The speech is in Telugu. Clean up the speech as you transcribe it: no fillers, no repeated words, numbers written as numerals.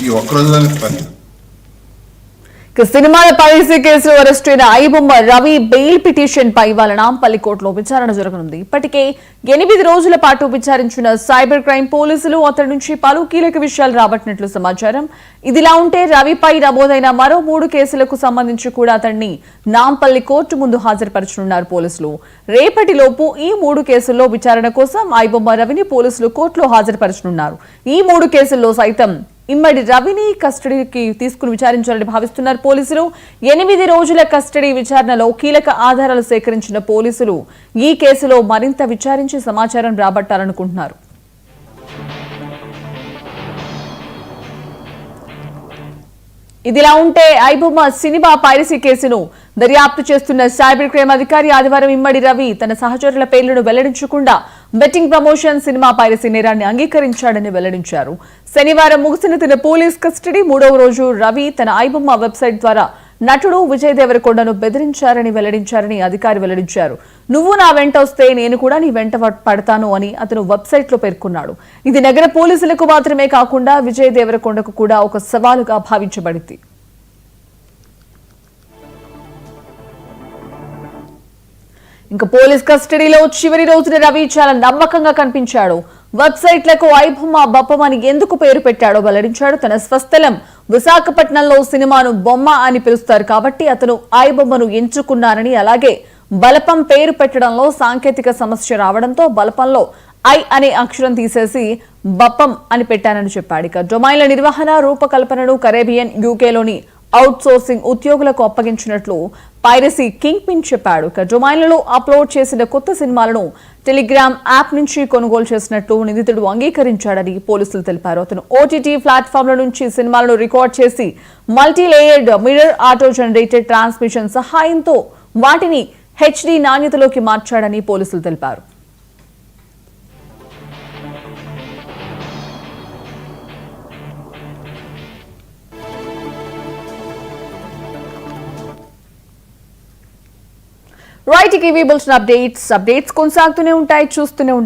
ఈ ఒక్కరోజులోనే పని. సినిమాల పైరసీ కేసులో అరెస్ట్ అయిన ఐబొమ్మ రవి బెయిల్ పిటిషన్ పై ఇవాళ నాంపల్లి కోర్టులో విచారణ జరగనుంది. ఇప్పటికే 8 రోజుల పాటు విచారించిన సైబర్ క్రైమ్ పోలీసులు అతడి నుంచి పలు కీలక విషయాలు రాబట్టినట్లు సమాచారం. ఇదిలా ఉంటే రవిపై నమోదైన మరో 3 కేసులకు సంబంధించి కూడా అతన్ని నాంపల్లి కోర్టు ముందు హాజరుపరచనున్నారు పోలీసులు. రేపటిలోపు ఈ 3 కేసుల్లో విచారణ కోసం ఐబొమ్మ రవిని పోలీసులు కోర్టులో హాజరుపరచనున్నారు. ఈ 3 కేసుల్లో సైతం ఇమ్మడి రవిని కస్టడీకి తీసుకుని విచారించాలని భావిస్తున్నారు పోలీసులు. 8 రోజుల కస్టడీ విచారణలో కీలక ఆధారాలు సేకరించిన పోలీసులు ఈ కేసులో మరింత విచారించి సమాచారం రాబట్టాలనుకుంటున్నారు. ఇదిలా ఉంటే ఐబొమ్మ సినిమా పైరసీ కేసును దర్యాప్తు చేస్తున్న సైబర్ క్రైమ్ అధికారి ఆదివారం ఇమ్మడి రవి తన సహచరుల పేర్లను వెల్లడించకుండా బెట్టింగ్ ప్రమోషన్ సినిమా పైరసీ నేరాన్ని అంగీకరించాడని వెల్లడించారు. శనివారం ముగిసిన తన పోలీస్ కస్టడీ 3వ రోజు రవి తన ఐబొమ్మ వెబ్సైట్ ద్వారా నటుడు విజయ్ దేవరకొండను బెదిరించారని వెల్లడించారని అధికారి వెల్లడించారు. నువ్వు నా వెంట వస్తే నేను కూడా నీ వెంట పడతాను అని అతను వెబ్సైట్ లో పేర్కొన్నాడు. ఇది నగర పోలీసులకు మాత్రమే కాకుండా విజయ్ దేవరకొండకు కూడా ఒక సవాలుగా భావించబడింది. ఇంకా పోలీస్ కస్టడీలో చివరి రోజున రవి చాలా నమ్మకంగా కనిపించాడు. వెబ్సైట్లకు ఐబొమ్మ బొప్పమని ఎందుకు పేరు పెట్టాడో వెల్లడించాడు. తన స్వస్థలం విశాఖపట్నంలో సినిమాను బొమ్మ అని పిలుస్తారు కాబట్టి అతను ఐబొమ్మను ఎంచుకున్నారని, అలాగే బలపం పేరు పెట్టడంలో సాంకేతిక సమస్య రావడంతో బలపంలో ఐ అనే అక్షరం తీసేసి బప్పం అని పెట్టానని చెప్పాడు. ఇక డొమైన్ల నిర్వహణ రూపకల్పనను కరేబియన్ యూకేలోని అవుట్ సోర్సింగ్ ఉద్యోగులకు అప్పగించినట్లు పైరసీ కింగ్ పిన్ చెప్పాడు. ఇక డొమైన్లలో అప్లోడ్ చేసిన కొత్త సినిమాలను టెలిగ్రామ్ యాప్ నుంచి కొనుగోలు చేసినట్లు నిందితుడు అంగీకరించాడని పోలీసులు తెలిపారు. అతను ఓటీటీ ప్లాట్ఫామ్ల నుంచి సినిమాలను రికార్డ్ చేసి multi layered mirror auto generated transmission సహాయంతో వాటిని హెచ్డీ నాణ్యతలోకి మార్చాడని పోలీసులు తెలిపారు. రైట్, టీవీ బులెటిన్ అప్డేట్స్ కొనసాగుతూనే ఉంటాయి, చూస్తూనే ఉండండి.